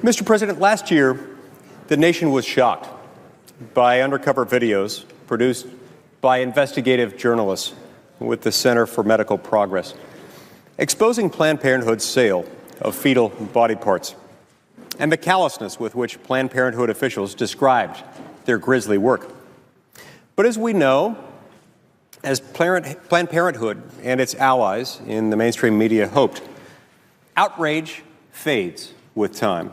Mr. President, last year, the nation was shocked by undercover videos produced by investigative journalists with the Center for Medical Progress, exposing Planned Parenthood's sale of fetal body parts and the callousness with which Planned Parenthood officials described their grisly work. But as we know, as Planned Parenthood and its allies in the mainstream media hoped, outrage fades with time.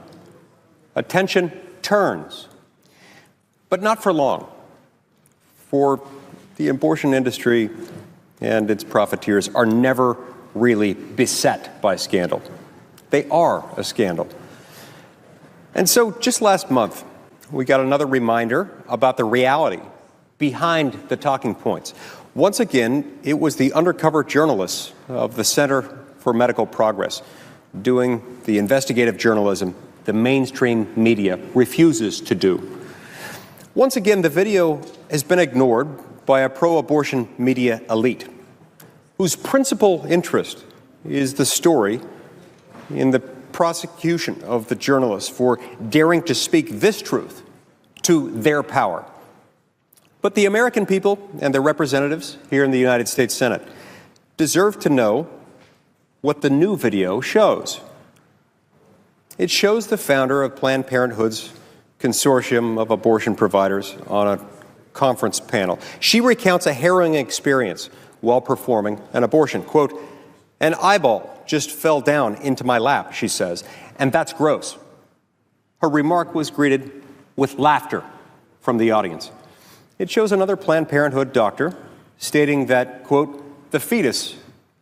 Attention turns, but not for long. For the abortion industry and its profiteers are never really beset by scandal. They are a scandal. And so just last month, we got another reminder about the reality behind the talking points. Once again, it was the undercover journalists of the Center for Medical Progress doing the investigative journalism the mainstream media refuses to do. Once again, the video has been ignored by a pro-abortion media elite whose principal interest is the story in the prosecution of the journalists for daring to speak this truth to their power. But the American people and their representatives here in the United States Senate deserve to know what the new video shows. It shows the founder of Planned Parenthood's consortium of abortion providers on a conference panel. She recounts a harrowing experience while performing an abortion. Quote, "An eyeball just fell down into my lap," she says, "and that's gross." Her remark was greeted with laughter from the audience. It shows another Planned Parenthood doctor stating that, quote, "The fetus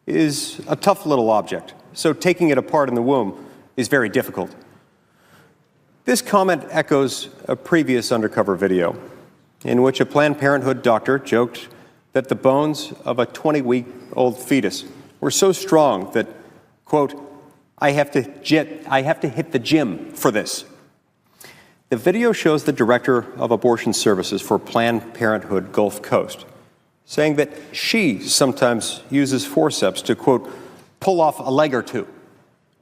is a tough little object, so taking it apart in the womb is very difficult." This comment echoes a previous undercover video in which a Planned Parenthood doctor joked that the bones of a 20-week-old fetus were so strong that, quote, I have to hit the gym for this." The video shows the director of abortion services for Planned Parenthood Gulf Coast saying that she sometimes uses forceps to, quote, pull off a leg or two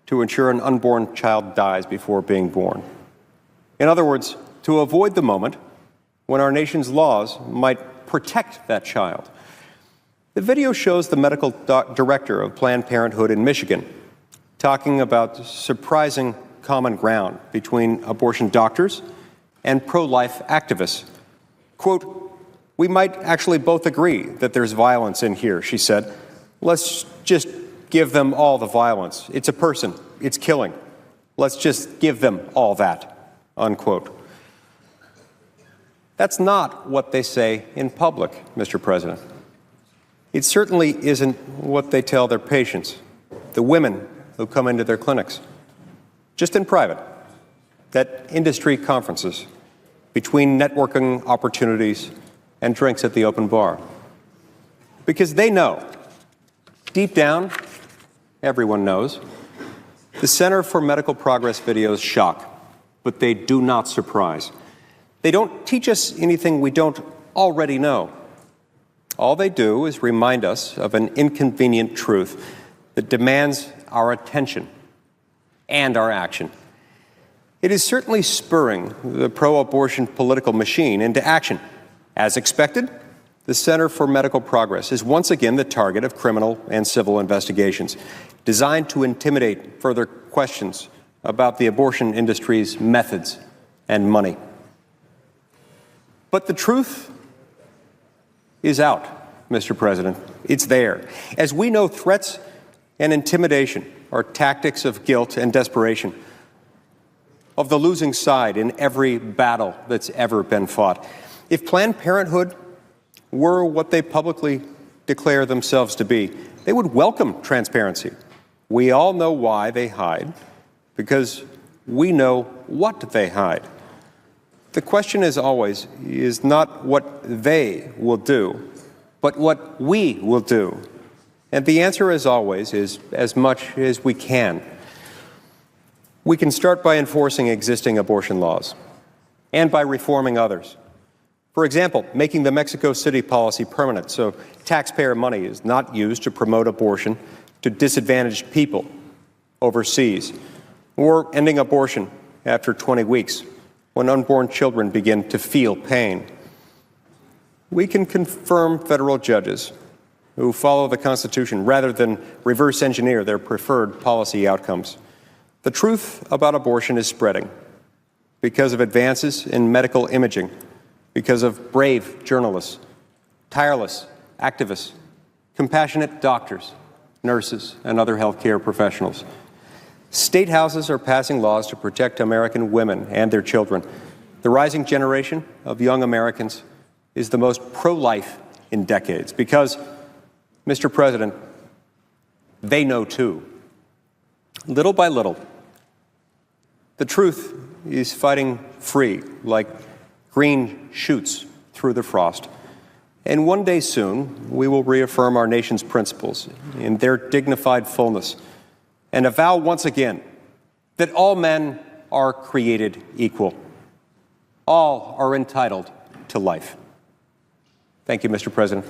to ensure an unborn child dies before being born. In other words, to avoid the moment when our nation's laws might protect that child. The video shows the medical director of Planned Parenthood in Michigan talking about surprising common ground between abortion doctors and pro-life activists. Quote, "We might actually both agree that there's violence in here," she said. "Let's just give them all the violence. It's a person. It's killing. Let's just give them all that," unquote. That's not what they say in public, Mr. President. It certainly isn't what they tell their patients, the women who come into their clinics, just in private, at industry conferences, between networking opportunities and drinks at the open bar. Because they know, deep down, everyone knows, the Center for Medical Progress videos shock, but they do not surprise. They don't teach us anything we don't already know. All they do is remind us of an inconvenient truth that demands our attention and our action. It is certainly spurring the pro-abortion political machine into action. As expected, the Center for Medical Progress is once again the target of criminal and civil investigations designed to intimidate further questions about the abortion industry's methods and money. But the truth is out, Mr. President. It's there. As we know, threats and intimidation are tactics of guilt and desperation, of the losing side in every battle that's ever been fought. If Planned Parenthood were what they publicly declare themselves to be, they would welcome transparency. We all know why they hide, because we know what they hide. The question, as always, is not what they will do, but what we will do. And the answer, as always, is as much as we can. We can start by enforcing existing abortion laws and by reforming others. For example, making the Mexico City policy permanent so taxpayer money is not used to promote abortion to disadvantaged people overseas, or ending abortion after 20 weeks, when unborn children begin to feel pain. We can confirm federal judges who follow the Constitution rather than reverse engineer their preferred policy outcomes. The truth about abortion is spreading because of advances in medical imaging, because of brave journalists, tireless activists, compassionate doctors, nurses, and other healthcare professionals. State houses are passing laws to protect American women and their children. The rising generation of young Americans is the most pro-life in decades because, Mr. President, they know too. Little by little, the truth is fighting free like green shoots through the frost. And one day soon, we will reaffirm our nation's principles in their dignified fullness and avow once again that all men are created equal. All are entitled to life. Thank you, Mr. President.